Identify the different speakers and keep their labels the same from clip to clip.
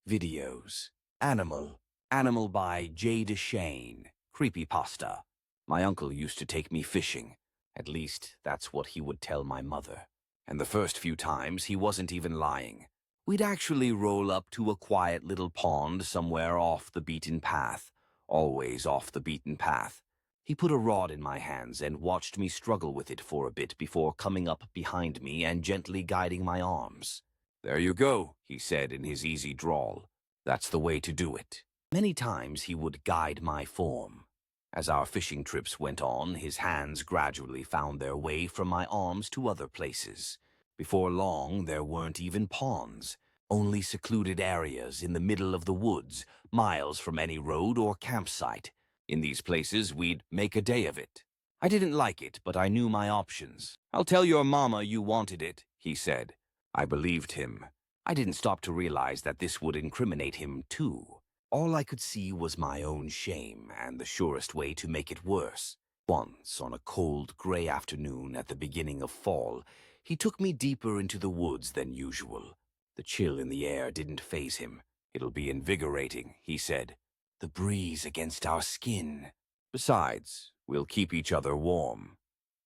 Speaker 1: Videos. Animal. Animal by J. DeShane. Creepypasta. My uncle used to take me fishing. At least, that's what he would tell my mother. And the first few times, he wasn't even lying. We'd actually roll up to a quiet little pond somewhere off the beaten path. Always off the beaten path. He put a rod in my hands and watched me struggle with it for a bit before coming up behind me and gently guiding my arms. "There you go," he said in his easy drawl. "That's the way to do it." Many times he would guide my form. As our fishing trips went on, his hands gradually found their way from my arms to other places. Before long, there weren't even ponds, only secluded areas in the middle of the woods, miles from any road or campsite. In these places, we'd make a day of it. I didn't like it, but I knew my options. "I'll tell your mama you wanted it," he said. I believed him. I didn't stop to realize that this would incriminate him too. All I could see was my own shame and the surest way to make it worse. Once, on a cold, gray afternoon at the beginning of fall, he took me deeper into the woods than usual. The chill in the air didn't faze him. "It'll be invigorating," he said. "The breeze against our skin. Besides, we'll keep each other warm."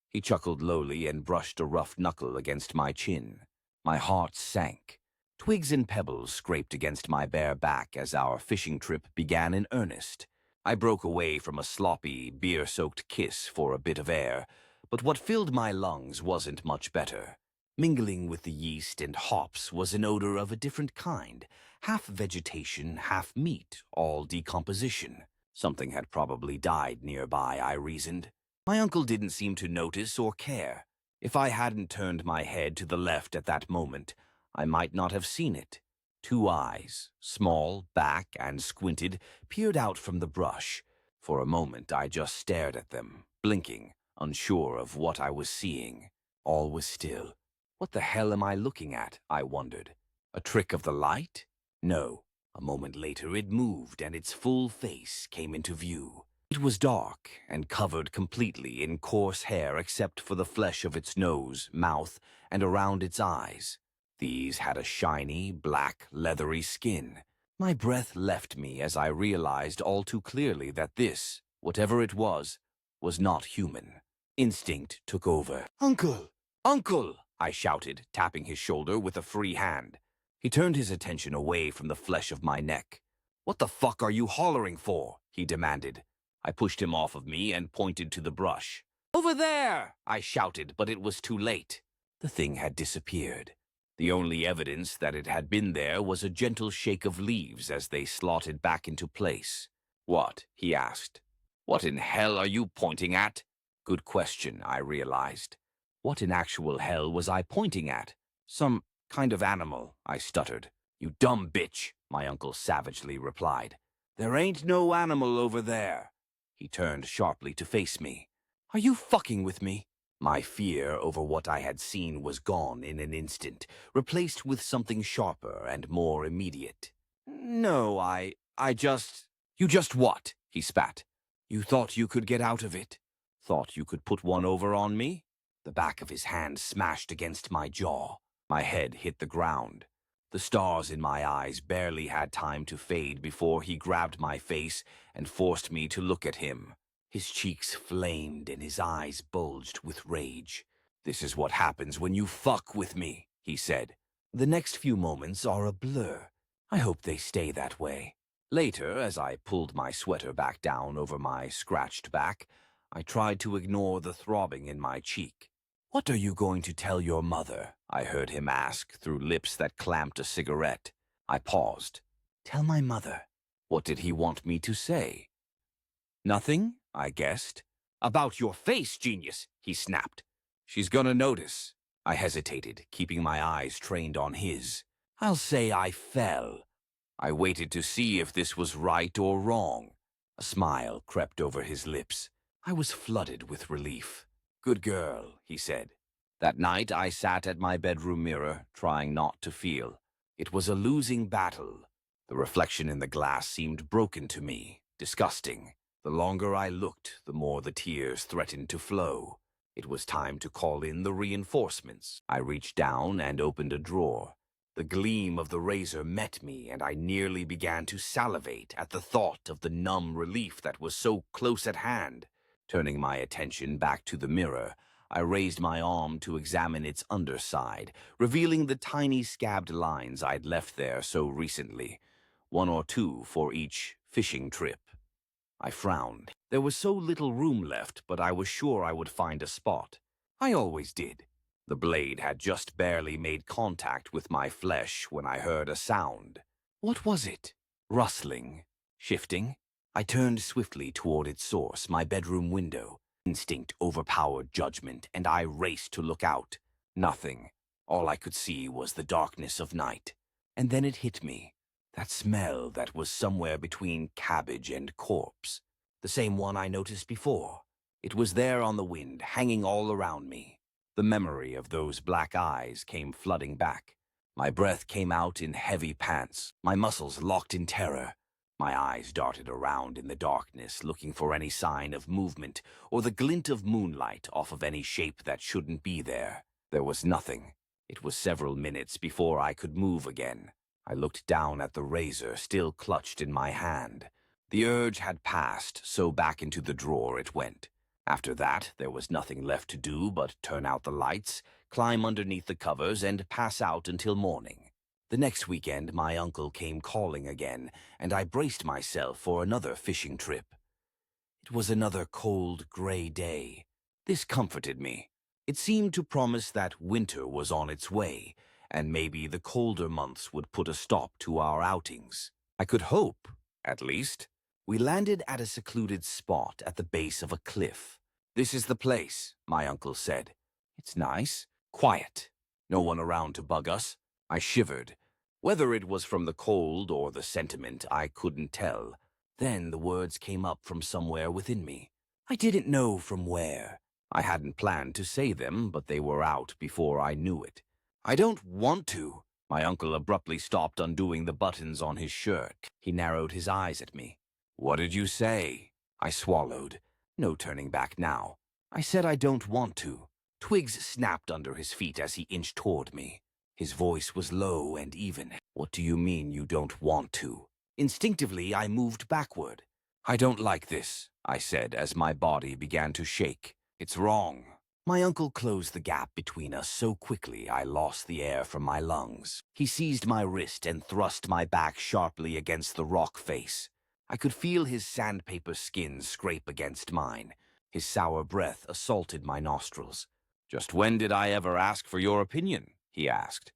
Speaker 1: He chuckled lowly and brushed a rough knuckle against my chin. My heart sank. Twigs and pebbles scraped against my bare back as our fishing trip began in earnest. I broke away from a sloppy, beer-soaked kiss for a bit of air, but what filled my lungs wasn't much better. Mingling with the yeast and hops was an odor of a different kind, half vegetation, half meat, all decomposition. Something had probably died nearby, I reasoned. My uncle didn't seem to notice or care. If I hadn't turned my head to the left at that moment, I might not have seen it. Two eyes, small, back, and squinted, peered out from the brush. For a moment I just stared at them, blinking, unsure of what I was seeing. All was still. What the hell am I looking at, I wondered. A trick of the light? No. A moment later it moved and its full face came into view. It was dark and covered completely in coarse hair except for the flesh of its nose, mouth, and around its eyes. These had a shiny, black, leathery skin. My breath left me as I realized all too clearly that this, whatever it was not human. Instinct took over. "Uncle! Uncle!" I shouted, tapping his shoulder with a free hand. He turned his attention away from the flesh of my neck. "What the fuck are you hollering for?" he demanded. I pushed him off of me and pointed to the brush. "Over there!" I shouted, but it was too late. The thing had disappeared. The only evidence that it had been there was a gentle shake of leaves as they slotted back into place. "What?" he asked. "What in hell are you pointing at?" Good question, I realized. What in actual hell was I pointing at? "Some kind of animal," I stuttered. "You dumb bitch," my uncle savagely replied. "There ain't no animal over there." He turned sharply to face me. "Are you fucking with me?" My fear over what I had seen was gone in an instant, replaced with something sharper and more immediate. "No, I just—" "You just what?" he spat. "You thought you could get out of it? Thought you could put one over on me?" The back of his hand smashed against my jaw. My head hit the ground. The stars in my eyes barely had time to fade before he grabbed my face and forced me to look at him. His cheeks flamed and his eyes bulged with rage. "This is what happens when you fuck with me," he said. The next few moments are a blur. I hope they stay that way. Later, as I pulled my sweater back down over my scratched back, I tried to ignore the throbbing in my cheek. "What are you going to tell your mother?" I heard him ask through lips that clamped a cigarette. I paused. "Tell my mother." What did he want me to say? "Nothing," I guessed. "About your face, genius," he snapped. "She's gonna notice." I hesitated, keeping my eyes trained on his. "I'll say I fell." I waited to see if this was right or wrong. A smile crept over his lips. I was flooded with relief. "Good girl," he said. That night I sat at my bedroom mirror, trying not to feel. It was a losing battle. The reflection in the glass seemed broken to me, disgusting. The longer I looked, the more the tears threatened to flow. It was time to call in the reinforcements. I reached down and opened a drawer. The gleam of the razor met me, and I nearly began to salivate at the thought of the numb relief that was so close at hand. Turning my attention back to the mirror, I raised my arm to examine its underside, revealing the tiny scabbed lines I'd left there so recently, 1 or 2 for each fishing trip. I frowned. There was so little room left, but I was sure I would find a spot. I always did. The blade had just barely made contact with my flesh when I heard a sound. What was it? Rustling? Shifting? I turned swiftly toward its source, my bedroom window. Instinct overpowered judgment, and I raced to look out. Nothing. All I could see was the darkness of night. And then it hit me. That smell that was somewhere between cabbage and corpse. The same one I noticed before. It was there on the wind, hanging all around me. The memory of those black eyes came flooding back. My breath came out in heavy pants, my muscles locked in terror. My eyes darted around in the darkness, looking for any sign of movement or the glint of moonlight off of any shape that shouldn't be there. There was nothing. It was several minutes before I could move again. I looked down at the razor still clutched in my hand. The urge had passed, so back into the drawer it went. After that, there was nothing left to do but turn out the lights, climb underneath the covers, and pass out until morning. The next weekend, my uncle came calling again, and I braced myself for another fishing trip. It was another cold, gray day. This comforted me. It seemed to promise that winter was on its way, and maybe the colder months would put a stop to our outings. I could hope, at least. We landed at a secluded spot at the base of a cliff. "This is the place," my uncle said. "It's nice. Quiet. No one around to bug us." I shivered. Whether it was from the cold or the sentiment, I couldn't tell. Then the words came up from somewhere within me. I didn't know from where. I hadn't planned to say them, but they were out before I knew it. "I don't want to." My uncle abruptly stopped undoing the buttons on his shirt. He narrowed his eyes at me. "What did you say?" I swallowed. No turning back now. I said I don't want to. Twigs snapped under his feet as he inched toward me. His voice was low and even. "What do you mean you don't want to?" Instinctively, I moved backward. "I don't like this," I said as my body began to shake. "It's wrong." My uncle closed the gap between us so quickly I lost the air from my lungs. He seized my wrist and thrust my back sharply against the rock face. I could feel his sandpaper skin scrape against mine. His sour breath assaulted my nostrils. "Just when did I ever ask for your opinion?" he asked.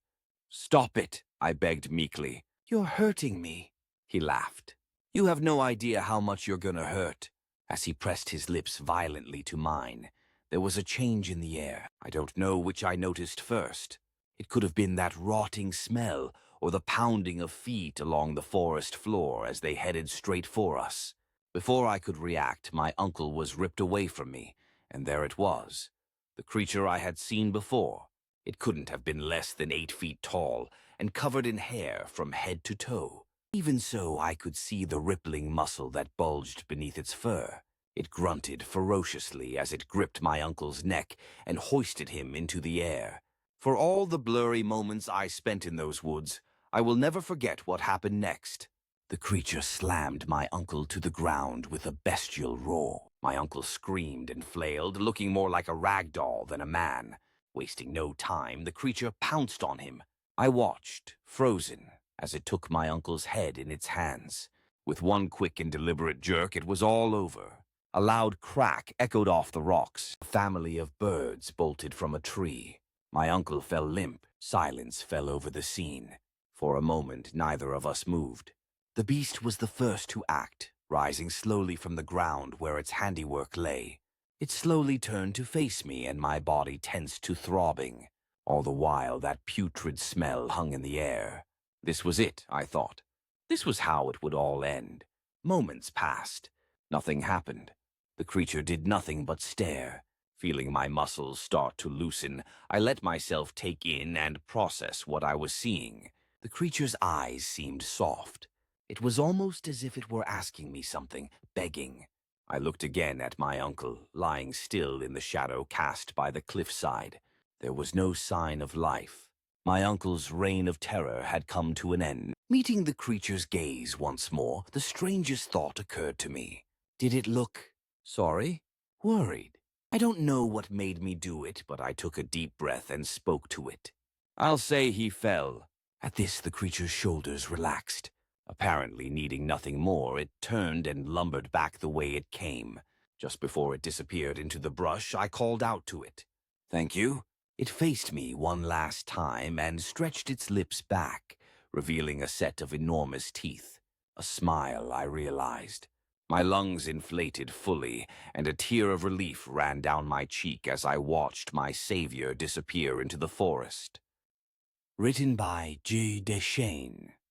Speaker 1: "Stop it," I begged meekly. "You're hurting me." He laughed. "You have no idea how much you're gonna hurt." As he pressed his lips violently to mine, there was a change in the air. I don't know which I noticed first. It could have been that rotting smell or the pounding of feet along the forest floor as they headed straight for us. Before I could react, my uncle was ripped away from me, and there it was. The creature I had seen before. It couldn't have been less than 8 feet tall and covered in hair from head to toe. Even so, I could see the rippling muscle that bulged beneath its fur. It grunted ferociously as it gripped my uncle's neck and hoisted him into the air. For all the blurry moments I spent in those woods, I will never forget what happened next. The creature slammed my uncle to the ground with a bestial roar. My uncle screamed and flailed, looking more like a rag doll than a man. Wasting no time, the creature pounced on him. I watched, frozen, as it took my uncle's head in its hands. With one quick and deliberate jerk, it was all over. A loud crack echoed off the rocks. A family of birds bolted from a tree. My uncle fell limp. Silence fell over the scene. For a moment, neither of us moved. The beast was the first to act, rising slowly from the ground where its handiwork lay. It slowly turned to face me, and my body tensed to throbbing. All the while, that putrid smell hung in the air. This was it, I thought. This was how it would all end. Moments passed. Nothing happened. The creature did nothing but stare. Feeling my muscles start to loosen, I let myself take in and process what I was seeing. The creature's eyes seemed soft. It was almost as if it were asking me something, begging. I looked again at my uncle, lying still in the shadow cast by the cliffside. There was no sign of life. My uncle's reign of terror had come to an end. Meeting the creature's gaze once more, the strangest thought occurred to me. Did it look sorry? Worried? I don't know what made me do it, but I took a deep breath and spoke to it. I'll say he fell. At this, the creature's shoulders relaxed. Apparently needing nothing more, it turned and lumbered back the way it came. Just before it disappeared into the brush, I called out to it. Thank you. It faced me one last time and stretched its lips back, revealing a set of enormous teeth. A smile, I realized. My lungs inflated fully, and a tear of relief ran down my cheek as I watched my savior disappear into the forest. Written by J. Deschain.